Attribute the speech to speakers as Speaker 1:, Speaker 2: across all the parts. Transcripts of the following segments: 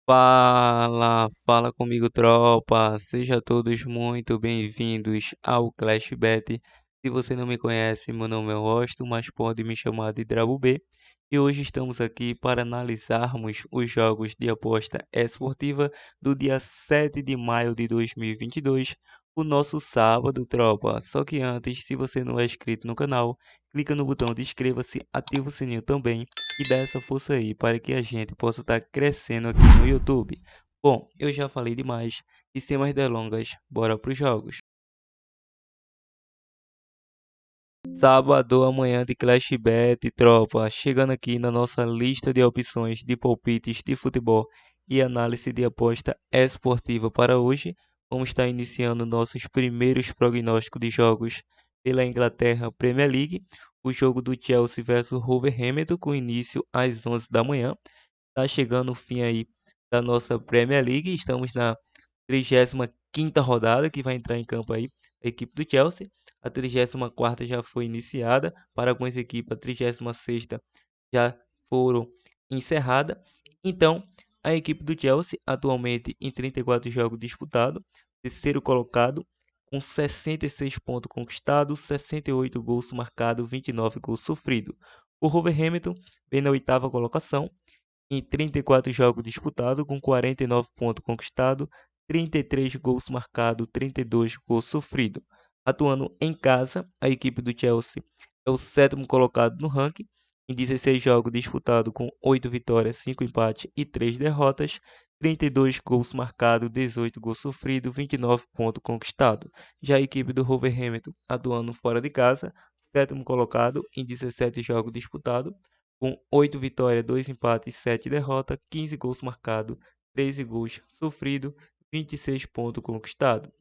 Speaker 1: Fala comigo, tropa. Sejam todos muito bem-vindos ao Clash Bet. Se você não me conhece, meu nome é Rosto, mas pode me chamar de Drabo B. E hoje estamos aqui para analisarmos os jogos de aposta esportiva do dia 7 de maio de 2022, o nosso sábado, tropa. Só que antes, se você não é inscrito no canal, clica no botão de inscreva-se, ativa o sininho também e dá essa força aí para que a gente possa estar crescendo aqui no YouTube. Bom, eu já falei demais e sem mais delongas, bora para os jogos. Sábado, amanhã de Clash Bet, tropa, chegando aqui na nossa lista de opções de palpites de futebol e análise de aposta esportiva para hoje. Vamos estar iniciando nossos primeiros prognósticos de jogos pela Inglaterra Premier League. O jogo do Chelsea versus Wolverhampton com início às 11 da manhã. Tá chegando o fim aí da nossa Premier League. Estamos na 35ª rodada que vai entrar em campo aí a equipe do Chelsea. A 34ª já foi iniciada. Para algumas equipes, a 36ª já foram encerradas. Então, a equipe do Chelsea, atualmente em 34 jogos disputados, terceiro colocado, com 66 pontos conquistados, 68 gols marcados, 29 gols sofridos. O Wolverhampton vem na oitava colocação, em 34 jogos disputados, com 49 pontos conquistados, 33 gols marcados, 32 gols sofridos. Atuando em casa, a equipe do Chelsea é o sétimo colocado no ranking, em 16 jogos disputados, com 8 vitórias, 5 empates e 3 derrotas, 32 gols marcados, 18 gols sofridos, 29 pontos conquistados. Já a equipe do Wolverhampton, atuando fora de casa, sétimo colocado em 17 jogos disputados, com 8 vitórias, 2 empates e 7 derrotas, 15 gols marcados, 13 gols sofridos, 26 pontos conquistados.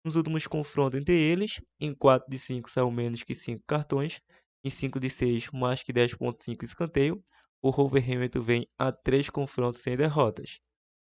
Speaker 1: Nos últimos confrontos entre eles, em 4 de 5 saiu menos que 5 cartões, em 5 de 6 mais que 10,5 escanteio. O Wolverhampton vem a 3 confrontos sem derrotas.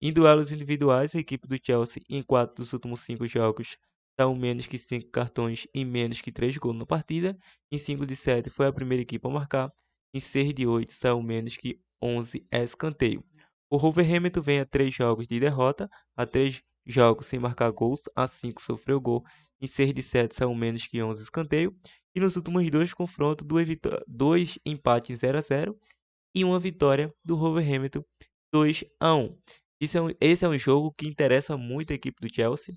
Speaker 1: Em duelos individuais, a equipe do Chelsea, em 4 dos últimos 5 jogos, saiu menos que 5 cartões e menos que 3 gols na partida. Em 5 de 7 foi a primeira equipe a marcar. Em 6 de 8 saiu menos que 11 escanteio. O Wolverhampton vem a 3 jogos de derrota, a 3 jogos sem marcar gols, a 5 sofreu gol. Em 6 de 7 saiu menos que 11 escanteio. E nos últimos 2 confrontos, 2 empates 0-0 e uma vitória do Wolverhampton 2-1. Esse é um jogo que interessa muito a equipe do Chelsea.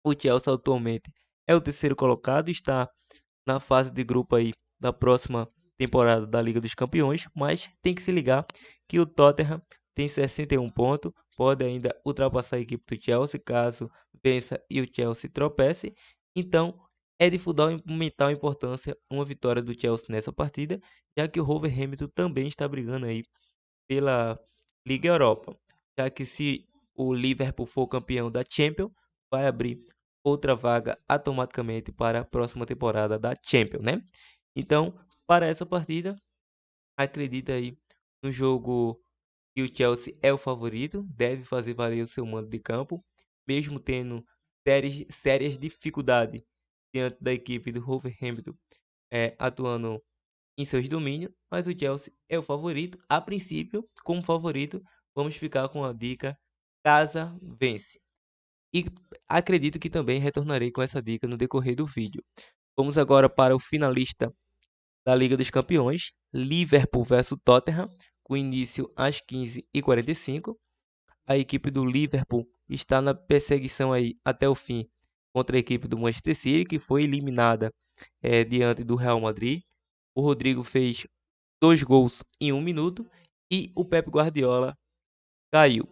Speaker 1: O Chelsea atualmente é o terceiro colocado e está na fase de grupo aí da próxima temporada da Liga dos Campeões, mas tem que se ligar que o Tottenham tem 61 pontos, pode ainda ultrapassar a equipe do Chelsea caso vença e o Chelsea tropece. Então, é de fundamental importância uma vitória do Chelsea nessa partida, já que o Wolverhampton também está brigando aí pela Liga Europa, já que se o Liverpool for campeão da Champions, vai abrir outra vaga automaticamente para a próxima temporada da Champions, né? Então, para essa partida, acredita aí no jogo que o Chelsea é o favorito, deve fazer valer o seu mando de campo, mesmo tendo sérias dificuldades diante da equipe do Wolverhampton atuando em seus domínios, mas o Chelsea é o favorito. A princípio, como favorito, vamos ficar com a dica Casa Vence. E acredito que também retornarei com essa dica no decorrer do vídeo. Vamos agora para o finalista da Liga dos Campeões, Liverpool versus Tottenham, com início às 15h45. A equipe do Liverpool está na perseguição aí até o fim contra a equipe do Manchester City, que foi eliminada diante do Real Madrid. O Rodrigo fez 2 gols em 1 minuto e o Pep Guardiola caiu.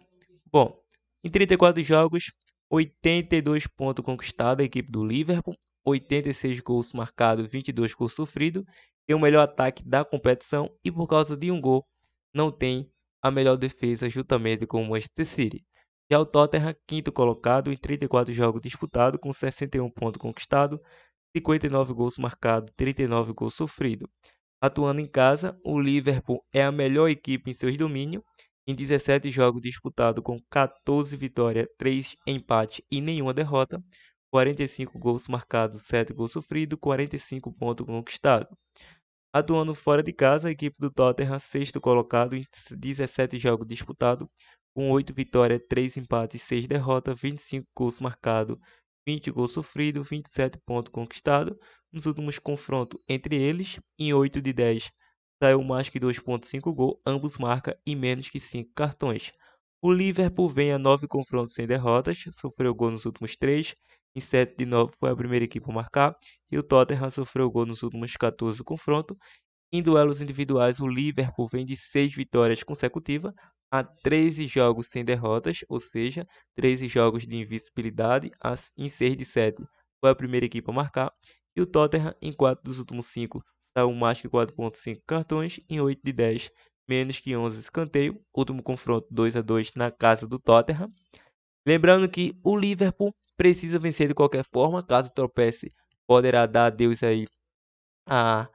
Speaker 1: Bom, em 34 jogos, 82 pontos conquistados a equipe do Liverpool, 86 gols marcados, 22 gols sofridos, tem o melhor ataque da competição e por causa de um gol não tem a melhor defesa juntamente com o Manchester City. Já o Tottenham, quinto colocado em 34 jogos disputados, com 61 pontos conquistados, 59 gols marcados, 39 gols sofridos. Atuando em casa, o Liverpool é a melhor equipe em seus domínios, em 17 jogos disputados com 14 vitórias, 3 empates e nenhuma derrota, 45 gols marcados, 7 gols sofridos, 45 pontos conquistados. Atuando fora de casa, a equipe do Tottenham, sexto colocado em 17 jogos disputados, com 8 vitórias, 3 empates e 6 derrotas, 25 gols marcados, 20 gols sofridos, 27 pontos conquistados. Nos últimos confrontos entre eles, em 8 de 10, saiu mais que 2,5 gols, ambos marcam e menos que 5 cartões. O Liverpool vem a 9 confrontos sem derrotas, sofreu gol nos últimos 3, em 7 de 9 foi a primeira equipe a marcar, e o Tottenham sofreu gol nos últimos 14 confrontos. Em duelos individuais, o Liverpool vem de 6 vitórias consecutivas a 13 jogos sem derrotas, ou seja, 13 jogos de invencibilidade em 6 de 7. Foi a primeira equipe a marcar. E o Tottenham, em 4 dos últimos 5, saiu mais que 4,5 cartões, em 8 de 10, menos que 11 escanteio. Último confronto 2-2 na casa do Tottenham. Lembrando que o Liverpool precisa vencer de qualquer forma, caso tropece, poderá dar adeus aí a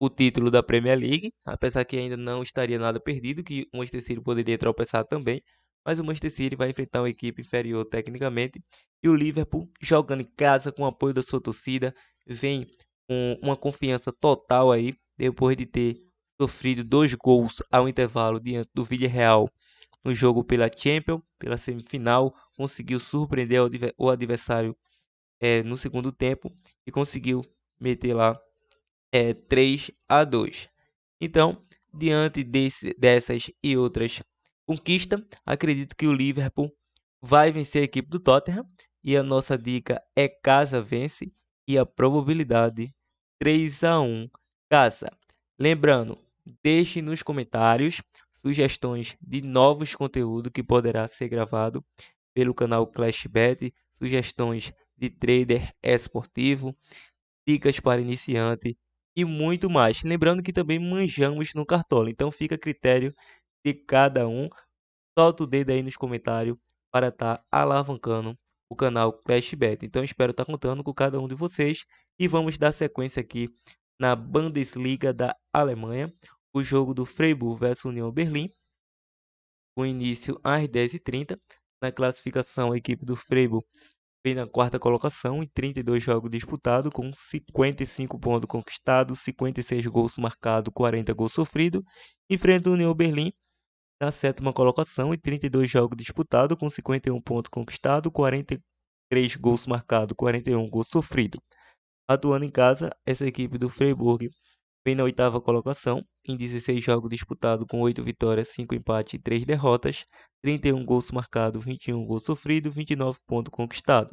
Speaker 1: o título da Premier League, apesar que ainda não estaria nada perdido, que o Manchester City poderia tropeçar também, mas o Manchester City vai enfrentar uma equipe inferior tecnicamente, e o Liverpool, jogando em casa com o apoio da sua torcida, vem com uma confiança total aí, depois de ter sofrido 2 gols ao intervalo diante do Villarreal no jogo pela Champions, pela semifinal, conseguiu surpreender o adversário no segundo tempo e conseguiu meter lá 3-2. Então, diante dessas e outras conquistas, acredito que o Liverpool vai vencer a equipe do Tottenham. E a nossa dica é casa vence e a probabilidade 3-1 casa. Lembrando, deixe nos comentários sugestões de novos conteúdos que poderá ser gravado pelo canal ClashBet, sugestões de trader esportivo, dicas para iniciante e muito mais. Lembrando que também manjamos no Cartola, então fica a critério de cada um. Solta o dedo aí nos comentários para estar alavancando o canal ClashBet. Então espero estar contando com cada um de vocês e vamos dar sequência aqui na Bundesliga da Alemanha, o jogo do Freiburg versus União Berlim, com início às 10h30. Na classificação, a equipe do Freiburg vem na quarta colocação em 32 jogos disputados, com 55 pontos conquistados, 56 gols marcados, 40 gols sofridos. Enfrenta o União Berlim na sétima colocação em 32 jogos disputados, com 51 pontos conquistados, 43 gols marcados, 41 gols sofridos. Atuando em casa, essa equipe do Freiburg vem na oitava colocação, em 16 jogos disputados, com 8 vitórias, 5 empates e 3 derrotas, 31 gols marcados, 21 gols sofridos, 29 pontos conquistados.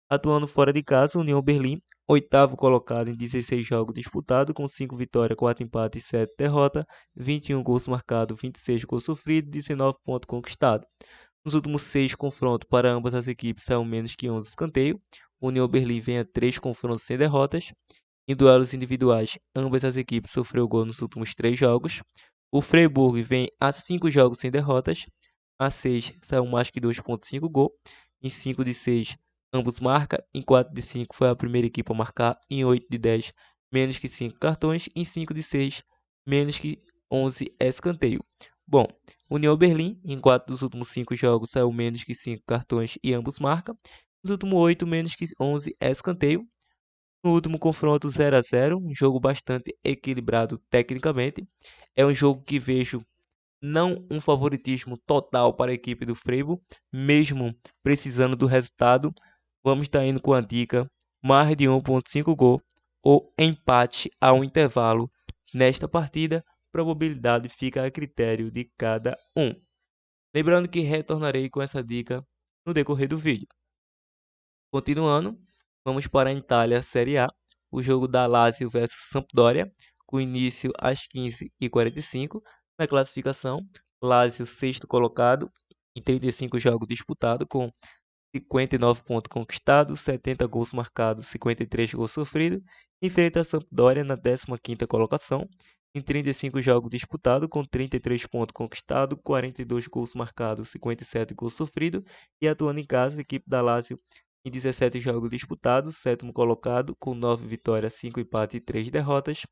Speaker 1: Atuando fora de casa, União Berlim, oitavo colocado em 16 jogos disputados, com 5 vitórias, 4 empates e 7 derrotas, 21 gols marcados, 26 gols sofridos, 19 pontos conquistados. Nos últimos 6 confrontos para ambas as equipes saiu menos que 11 escanteios. União Berlim vem a 3 confrontos sem derrotas. Em duelos individuais, ambas as equipes sofreram gol nos últimos 3 jogos. O Freiburg vem a 5 jogos sem derrotas. A 6 saiu mais que 2,5 gol. Em 5 de 6, ambos marcam. Em 4 de 5 foi a primeira equipe a marcar. Em 8 de 10, menos que 5 cartões. Em 5 de 6, menos que 11 escanteio. Bom, União Berlim, em 4 dos últimos 5 jogos, saiu menos que 5 cartões e ambos marcam. Nos últimos 8, menos que 11 escanteio. No último confronto 0-0, um jogo bastante equilibrado tecnicamente. É um jogo que vejo não um favoritismo total para a equipe do Freiburg, mesmo precisando do resultado. Vamos estar indo com a dica mais de 1,5 gol ou empate ao intervalo nesta partida. Probabilidade fica a critério de cada um. Lembrando que retornarei com essa dica no decorrer do vídeo. Continuando, vamos para a Itália Série A, o jogo da Lazio versus Sampdoria, com início às 15h45. Na classificação, Lazio sexto colocado, em 35 jogos disputados, com 59 pontos conquistados, 70 gols marcados, 53 gols sofridos. Enfrenta a Sampdoria na 15ª colocação, em 35 jogos disputados, com 33 pontos conquistados, 42 gols marcados, 57 gols sofridos. E atuando em casa, a equipe da Lazio em 17 jogos disputados, sétimo colocado, com 9 vitórias, 5 empates e 3 derrotas,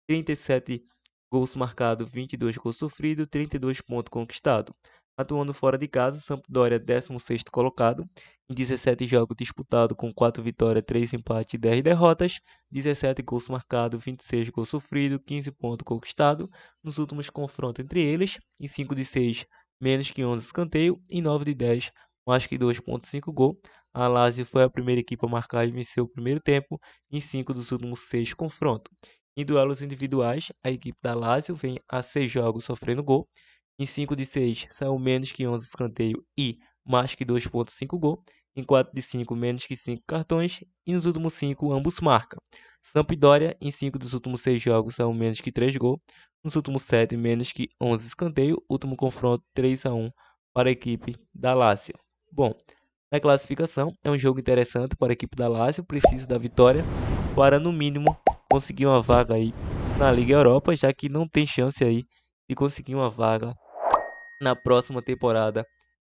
Speaker 1: 37 gols marcados, 22 gols sofridos, 32 pontos conquistados. Atuando fora de casa, Sampdoria 16º colocado, em 17 jogos disputados, com 4 vitórias, 3 empates e 10 derrotas, 17 gols marcados, 26 gols sofridos, 15 pontos conquistados. Nos últimos confrontos entre eles, em 5 de 6, menos que 11 escanteio. E 9 de 10, mais que 2,5 gol. A Lazio foi a primeira equipe a marcar e venceu o primeiro tempo em 5 dos últimos 6 confrontos. Em duelos individuais, a equipe da Lazio vem a 6 jogos sofrendo gol. Em 5 de 6, saiu menos que 11 escanteio e mais que 2,5 gol. Em 4 de 5, menos que 5 cartões. E nos últimos 5, ambos marcam. Sampdoria, em 5 dos últimos 6 jogos, saiu menos que 3 gols. Nos últimos 7, menos que 11 escanteio. Último confronto, 3-1 para a equipe da Lazio. Bom, na classificação, é um jogo interessante para a equipe da Lazio. Precisa da vitória para, no mínimo, conseguir uma vaga aí na Liga Europa, já que não tem chance aí de conseguir uma vaga na próxima temporada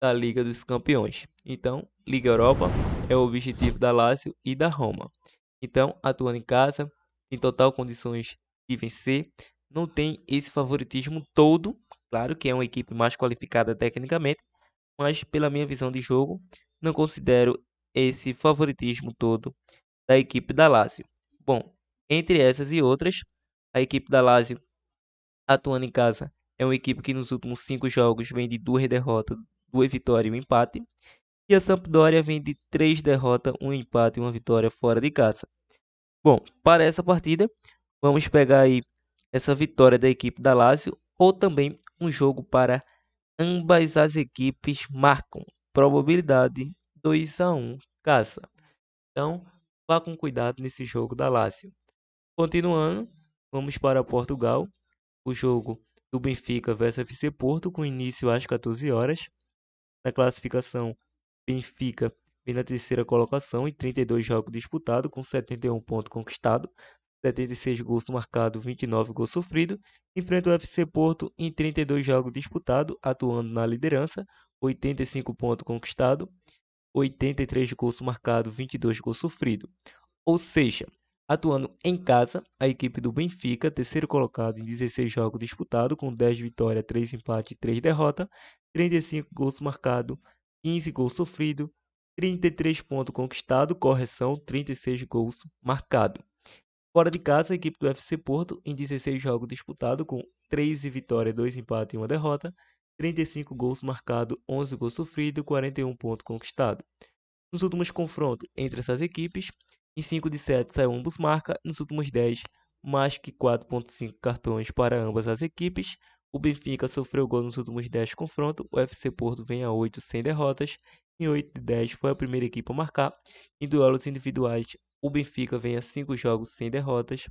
Speaker 1: da Liga dos Campeões. Então, Liga Europa é o objetivo da Lazio e da Roma. Então, atuando em casa, tem total condições de vencer, não tem esse favoritismo todo. Claro que é uma equipe mais qualificada tecnicamente, mas pela minha visão de jogo, não considero esse favoritismo todo da equipe da Lazio. Bom, entre essas e outras, a equipe da Lazio, atuando em casa, é uma equipe que nos últimos 5 jogos vem de 2 derrotas, 2 vitórias e um empate. E a Sampdoria vem de 3 derrotas, um empate e uma vitória fora de casa. Bom, para essa partida, vamos pegar aí essa vitória da equipe da Lazio ou também um jogo para ambas as equipes marcam. Probabilidade 2-1 casa. Então, vá com cuidado nesse jogo da Lazio. Continuando, vamos para Portugal. O jogo do Benfica versus FC Porto, com início às 14 horas. Na classificação, Benfica vem na terceira colocação em 32 jogos disputados, com 71 pontos conquistados, 76 gols marcados, 29 gols sofridos. Enfrenta o FC Porto em 32 jogos disputados, atuando na liderança, 85 pontos conquistados, 83 gols marcados, 22 gols sofridos. Ou seja, atuando em casa, a equipe do Benfica, terceiro colocado em 16 jogos disputados, com 10 vitórias, 3 empates e 3 derrotas, 35 gols marcados, 15 gols sofridos, 33 pontos conquistados, correção, 36 gols marcados. Fora de casa, a equipe do FC Porto, em 16 jogos disputados, com 13 vitórias, 2 empates e 1 derrota, 35 gols marcados, 11 gols sofridos, 41 pontos conquistados. Nos últimos confrontos entre essas equipes, em 5 de 7 saiu ambos marca, nos últimos 10, mais que 4,5 cartões para ambas as equipes. O Benfica sofreu gol nos últimos 10 confrontos, o FC Porto vem a 8 sem derrotas, em 8 de 10 foi a primeira equipe a marcar. Em duelos individuais, o Benfica vem a 5 jogos sem derrotas,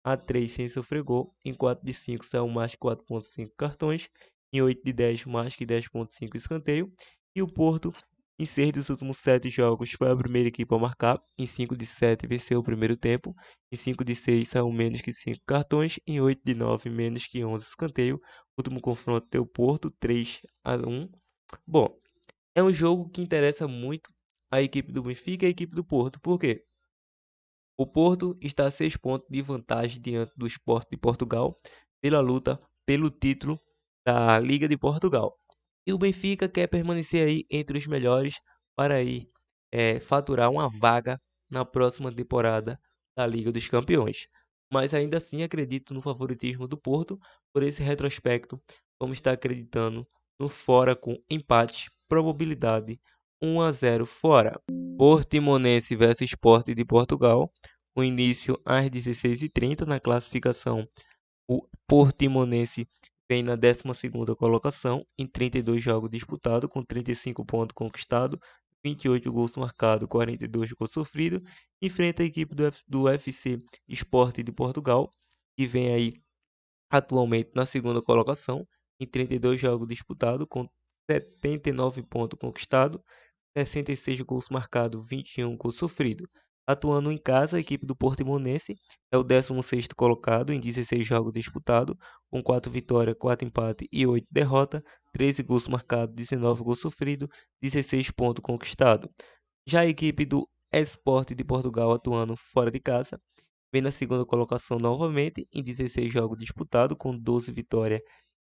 Speaker 1: a 3 sem sofrer gol, em 4 de 5 saiu mais que 4,5 cartões, em 8 de 10 mais que 10,5 escanteio, e o Porto em 6 dos últimos 7 jogos foi a primeira equipe a marcar, em 5 de 7 venceu o primeiro tempo, em 5 de 6 saiu menos que 5 cartões, em 8 de 9 menos que 11 escanteio. O último confronto deu Porto 3-1. Bom, é um jogo que interessa muito a equipe do Benfica e a equipe do Porto. Por quê? O Porto está a 6 pontos de vantagem diante do Sport de Portugal pela luta pelo título da Liga de Portugal. E o Benfica quer permanecer aí entre os melhores para aí faturar uma vaga na próxima temporada da Liga dos Campeões. Mas ainda assim acredito no favoritismo do Porto. Por esse retrospecto, vamos estar acreditando no fora com empate, probabilidade 1-0 fora. Portimonense versus Sport de Portugal. O início às 16h30 na classificação. O Portimonense vem na 12ª colocação em 32 jogos disputados, com 35 pontos conquistados, 28 gols marcados, 42 gols sofridos. Enfrenta a equipe do FC Sport de Portugal, que vem aí atualmente na 2ª colocação em 32 jogos disputados, com 79 pontos conquistados, 66 gols marcados, 21 gols sofridos. Atuando em casa, a equipe do Portimonense é o 16º colocado em 16 jogos disputados, com 4 vitórias, 4 empates e 8 derrotas, 13 gols marcados, 19 gols sofridos, 16 pontos conquistados. Já a equipe do Sport de Portugal, atuando fora de casa, vem na 2ª colocação novamente em 16 jogos disputados, com 12 vitórias,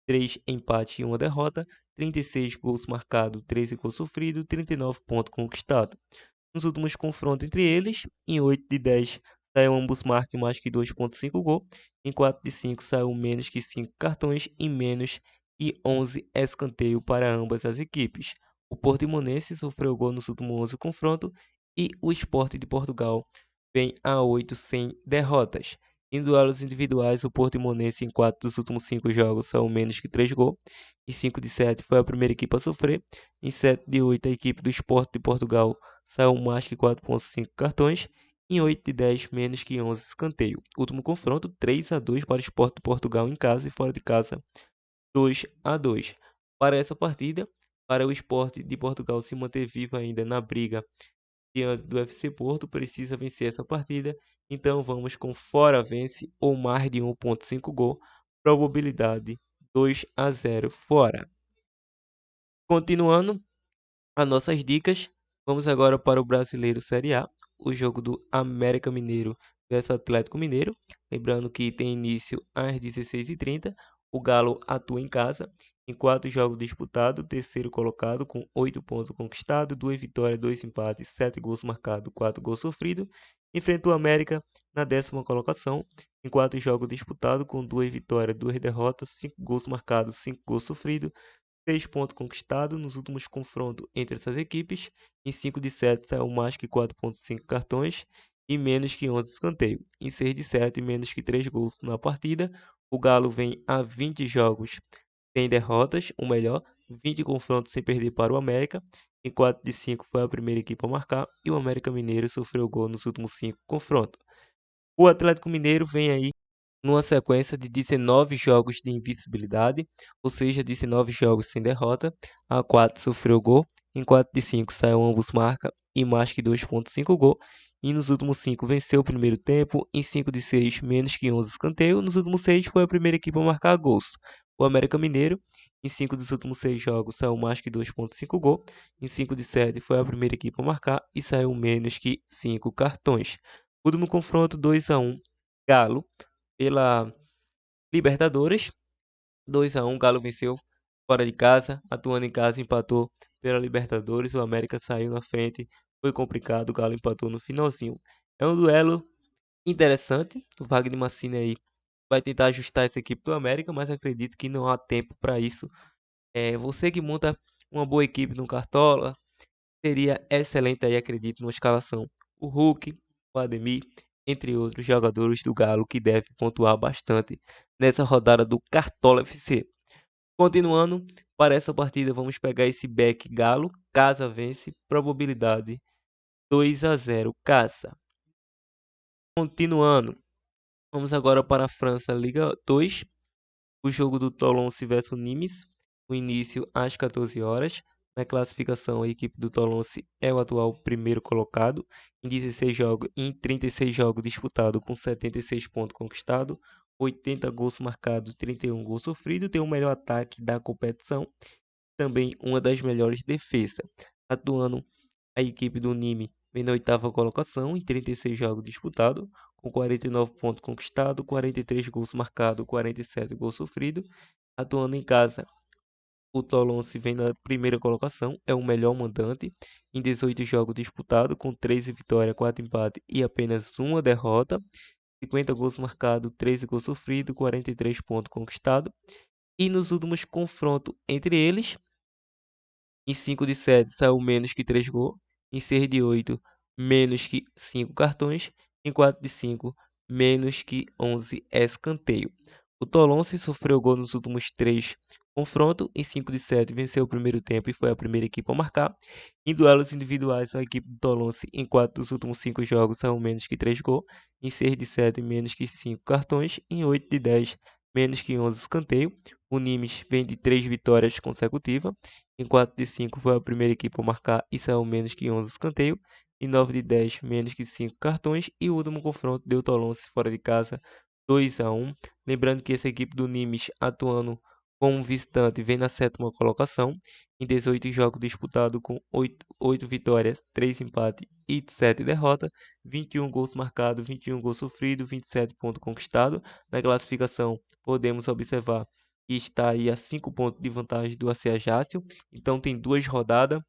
Speaker 1: 3 empates e 1 derrota, 36 gols marcados, 13 gols sofridos, 39 pontos conquistados. Nos últimos confrontos entre eles, em 8 de 10 saiu ambos marcam mais que 2,5 gols, em 4 de 5 saiu menos que 5 cartões e menos e 11 escanteio para ambas as equipes. O Portimonense sofreu gol nos últimos 11 confrontos e o Sport de Portugal vem a 8 sem derrotas. Em duelos individuais, o Portimonense em 4 dos últimos 5 jogos são menos que 3 gols. Em 5 de 7 foi a primeira equipe a sofrer. Em 7 de 8 a equipe do Sport de Portugal saiu mais que 4,5 cartões. Em 8 de 10 menos que 11 escanteio. Último confronto 3-2 para o Sport de Portugal em casa e fora de casa 2-2. Para essa partida, para o Sport de Portugal se manter vivo ainda na briga diante do FC Porto, precisa vencer essa partida. Então vamos com fora vence ou mais de 1,5 gol, probabilidade 2-0 fora. Continuando as nossas dicas, vamos agora para o Brasileiro Série A, o jogo do América Mineiro versus Atlético Mineiro. Lembrando que tem início às 16h30. O Galo atua em casa. Em 4 jogos disputados, terceiro colocado com 8 pontos conquistados, 2 vitórias, 2 empates, 7 gols marcados, 4 gols sofridos. Enfrenta o América na 10ª colocação. Em 4 jogos disputados, com 2 vitórias, 2 derrotas, 5 gols marcados, 5 gols sofridos. 6 pontos conquistados nos últimos confrontos entre essas equipes. Em 5 de 7 saiu mais que 4,5 cartões e menos que 11 escanteios. Em 6 de 7, menos que 3 gols na partida. O Galo vem a 20 jogos sem derrotas, o melhor, 20 confrontos sem perder para o América. Em 4 de 5 foi a primeira equipe a marcar e o América Mineiro sofreu gol nos últimos 5 confrontos. O Atlético Mineiro vem aí numa sequência de 19 jogos de invencibilidade, ou seja, 19 jogos sem derrota. A 4 sofreu gol, em 4 de 5 saiu ambos marca e mais que 2,5 gol. E nos últimos 5 venceu o primeiro tempo, em 5 de 6 menos que 11 escanteio. Nos últimos 6 foi a primeira equipe a marcar gols. O América Mineiro, em 5 dos últimos 6 jogos, saiu mais que 2,5 gol. Em 5 de 7 foi a primeira equipe a marcar e saiu menos que 5 cartões. Último confronto 2-1, Galo pela Libertadores, 2-1, Galo venceu fora de casa, atuando em casa empatou pela Libertadores, o América saiu na frente, foi complicado, o Galo empatou no finalzinho. É um duelo interessante, o Wagner Mancini aí vai tentar ajustar essa equipe do América, mas acredito que não há tempo para isso. Você que monta uma boa equipe no Cartola, seria excelente aí, acredito, numa escalação. O Hulk, o Ademir, entre outros jogadores do Galo que deve pontuar bastante nessa rodada do Cartola FC. Continuando, para essa partida vamos pegar esse back Galo, casa vence, probabilidade 2-0 casa. Continuando, vamos agora para a França Liga 2, o jogo do Toulon versus Nimes, o início às 14 horas. Na classificação, a equipe do Toulon é o atual primeiro colocado em 36 jogos disputados com 76 pontos conquistados, 80 gols marcados, 31 gols sofridos, tem o melhor ataque da competição, também uma das melhores defesas. Atuando a equipe do Nîmes vem na 8ª colocação em 36 jogos disputados, com 49 pontos conquistados, 43 gols marcados, 47 gols sofridos. Atuando em casa, o Toulon vem na primeira colocação, é o melhor mandante, em 18 jogos disputados, com 13 vitórias, 4 empates e apenas uma derrota. 50 gols marcados, 13 gols sofridos, 43 pontos conquistados. E nos últimos confrontos entre eles, em 5 de 7 saiu menos que 3 gols. Em 6 de 8, menos que 5 cartões. Em 4 de 5, menos que 11 escanteio. O Toulon sofreu gol nos últimos 3 confrontos. Em 5 de 7 venceu o primeiro tempo e foi a primeira equipe a marcar. Em duelos individuais, a equipe do Toulon em 4 dos últimos 5 jogos saiu menos que 3 gols. Em 6 de 7, menos que 5 cartões. Em 8 de 10, menos que 11 escanteio. O Nimes vem de 3 vitórias consecutivas. Em 4 de 5 foi a primeira equipe a marcar e saiu menos que 11 escanteios. Em 9 de 10, menos que 5 cartões. E o último confronto deu Toulon fora de casa 2-1. Lembrando que essa equipe do Nimes, atuando como visitante, vem na 7ª colocação. Em 18 jogos disputados com 8 vitórias, 3 empates e 7 derrotas. 21 gols marcados, 21 gols sofridos, 27 pontos conquistados. Na classificação, podemos observar que está aí a 5 pontos de vantagem do AC Ajaccio. Então tem 2 rodadas.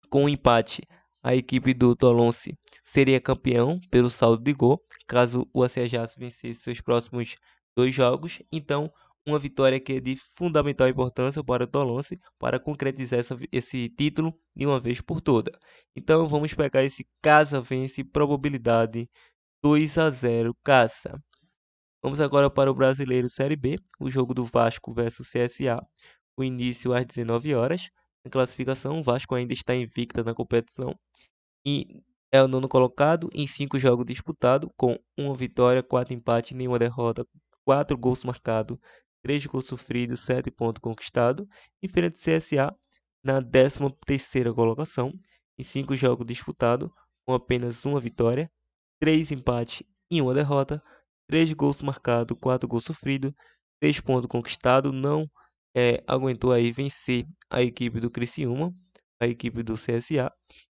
Speaker 1: Com empate, a equipe do Toulon seria campeão pelo saldo de gol, caso o AC Ajaccio vencesse seus próximos 2 jogos. Então, uma vitória que é de fundamental importância para o Tolonse para concretizar esse título de uma vez por toda. Então vamos pegar esse Casa vence probabilidade 2-0 Casa. Vamos agora para o Brasileiro Série B, o jogo do Vasco versus CSA. O início às 19 horas. Na classificação, o Vasco ainda está invicta na competição e é o nono colocado em 5 jogos disputados, com 1 vitória, 4 empates, nenhuma derrota, 4 gols marcados, 3 gols sofridos, 7 pontos conquistados. Em frente ao CSA, na 13ª colocação, em 5 jogos disputados, com apenas 1 vitória, 3 empates e 1 derrota, 3 gols marcados, 4 gols sofridos, 6 pontos conquistados. Não aguentou aí vencer a equipe do Criciúma, a equipe do CSA,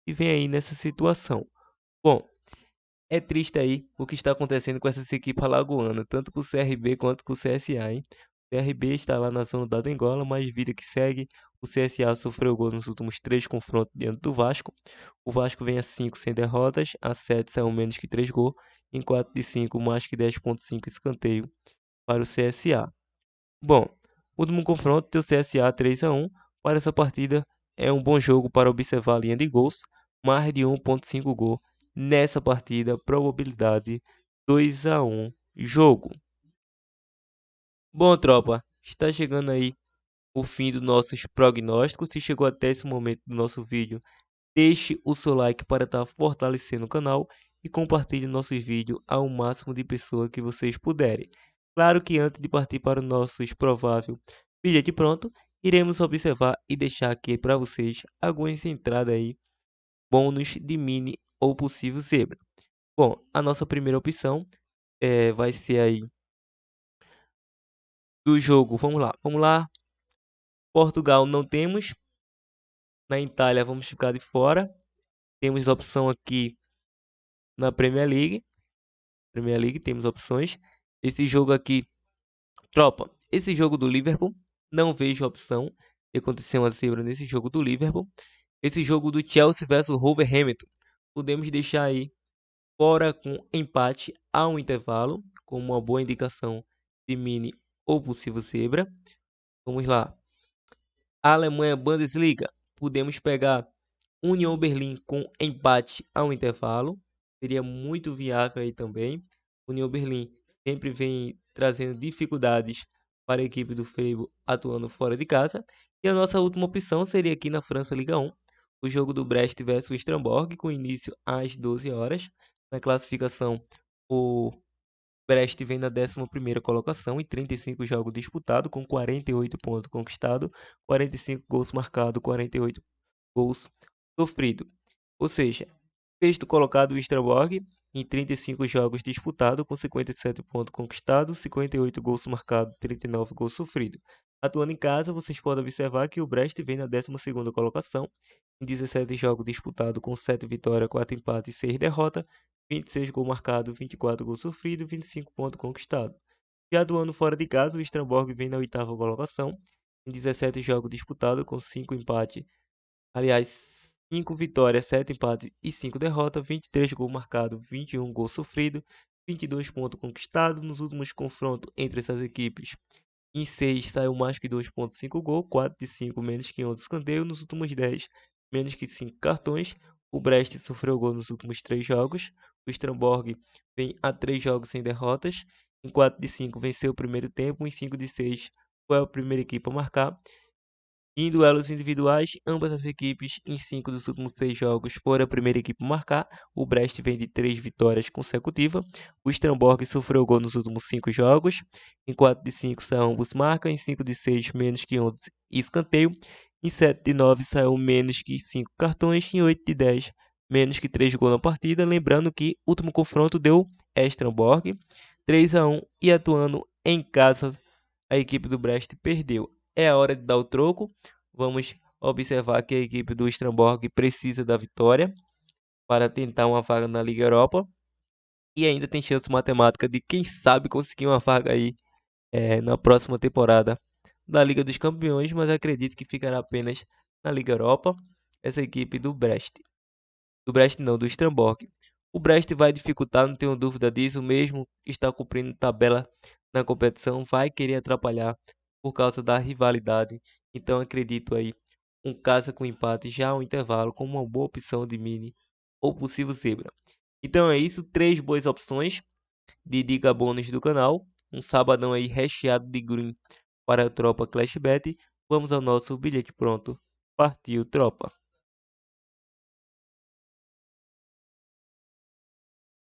Speaker 1: e vem aí nessa situação. Bom, é triste aí o que está acontecendo com essas equipes alagoanas, tanto com o CRB quanto com o CSA, hein? O CRB está lá na zona da Angola, mas vida que segue. O CSA sofreu gol nos últimos 3 confrontos diante do Vasco. O Vasco vem a 5 sem derrotas, a 7 são menos que 3 gols, em 4 de 5 mais que 10,5 escanteio para o CSA. Bom, último confronto deu CSA 3-1. Para essa partida é um bom jogo para observar a linha de gols, mais de 1,5 gol nessa partida, probabilidade 2-1 jogo. Bom, tropa, está chegando aí o fim dos nossos prognósticos. Se chegou até esse momento do nosso vídeo, deixe o seu like para estar fortalecendo o canal e compartilhe nossos vídeos ao máximo de pessoas que vocês puderem. Claro que antes de partir para o nosso provável bilhete pronto, iremos observar e deixar aqui para vocês algumas entradas aí, bônus de mini ou possível zebra. Bom, a nossa primeira opção vai ser aí do jogo. Vamos lá. Portugal não temos. Na Itália vamos ficar de fora. Temos opção aqui na Premier League. Premier League temos opções. Esse jogo aqui, tropa, esse jogo do Liverpool, não vejo opção de acontecer uma zebra nesse jogo do Liverpool. Esse jogo do Chelsea versus Wolverhampton, podemos deixar aí fora com empate a um intervalo, como uma boa indicação de mini ou possível zebra. Vamos lá. A Alemanha Bundesliga, podemos pegar Union Berlim com empate a um intervalo. Seria muito viável aí também. Union Berlim sempre vem trazendo dificuldades para a equipe do Freiburg atuando fora de casa. E a nossa última opção seria aqui na França Liga 1, o jogo do Brest versus o Strasbourg, com início às 12 horas. Na classificação, o Brest vem na 11ª colocação em 35 jogos disputados, com 48 pontos conquistados, 45 gols marcados, 48 gols sofridos. Ou seja, sexto colocado o Strasbourg em 35 jogos disputados, com 57 pontos conquistados, 58 gols marcados, 39 gols sofridos. Atuando em casa, vocês podem observar que o Brest vem na 12ª colocação, em 17 jogos disputados, com 7 vitórias, 4 empates e 6 derrotas, 26 gols marcados, 24 gols sofridos, 25 pontos conquistados. Já atuando fora de casa, o Strasbourg vem na 8ª colocação, em 17 jogos disputados, com 5 empates, aliás, 5 vitórias, 7 empates e 5 derrotas, 23 gols marcados, 21 gols sofridos, 22 pontos conquistados nos últimos confrontos entre essas equipes. Em 6 saiu mais que 2,5 gols, 4 de 5 menos que 11 escanteios, nos últimos 10 menos que 5 cartões. O Brest sofreu gol nos últimos 3 jogos. O Strasbourg vem a 3 jogos sem derrotas. Em 4 de 5 venceu o primeiro tempo, em 5 de 6 foi a primeira equipe a marcar. Em duelos individuais, ambas as equipes, em 5 dos últimos 6 jogos, foram a primeira equipe a marcar. O Brest vem de 3 vitórias consecutivas. O Strasbourg sofreu gol nos últimos 5 jogos. Em 4 de 5 são ambos marcam. Em 5 de 6, menos que 11 escanteio. Em 7 de 9 saiu menos que 5 cartões. Em 8 de 10, menos que 3 gols na partida. Lembrando que o último confronto deu Strasbourg 3-1 e atuando em casa, a equipe do Brest perdeu. É a hora de dar o troco. Vamos observar que a equipe do Strasbourg precisa da vitória para tentar uma vaga na Liga Europa. E ainda tem chance matemática de, quem sabe, conseguir uma vaga aí na próxima temporada da Liga dos Campeões. Mas acredito que ficará apenas na Liga Europa essa equipe do Brest. Do Brest não, do Strasbourg. O Brest vai dificultar, não tenho dúvida disso, mesmo está cumprindo tabela na competição vai querer atrapalhar por causa da rivalidade. Então acredito aí um casa com empate já ao intervalo como uma boa opção de mini ou possível zebra. Então é isso, 3 boas opções de dica bônus do canal. Um sabadão aí recheado de green para a tropa Clash Bet. Vamos ao nosso bilhete pronto. Partiu, tropa!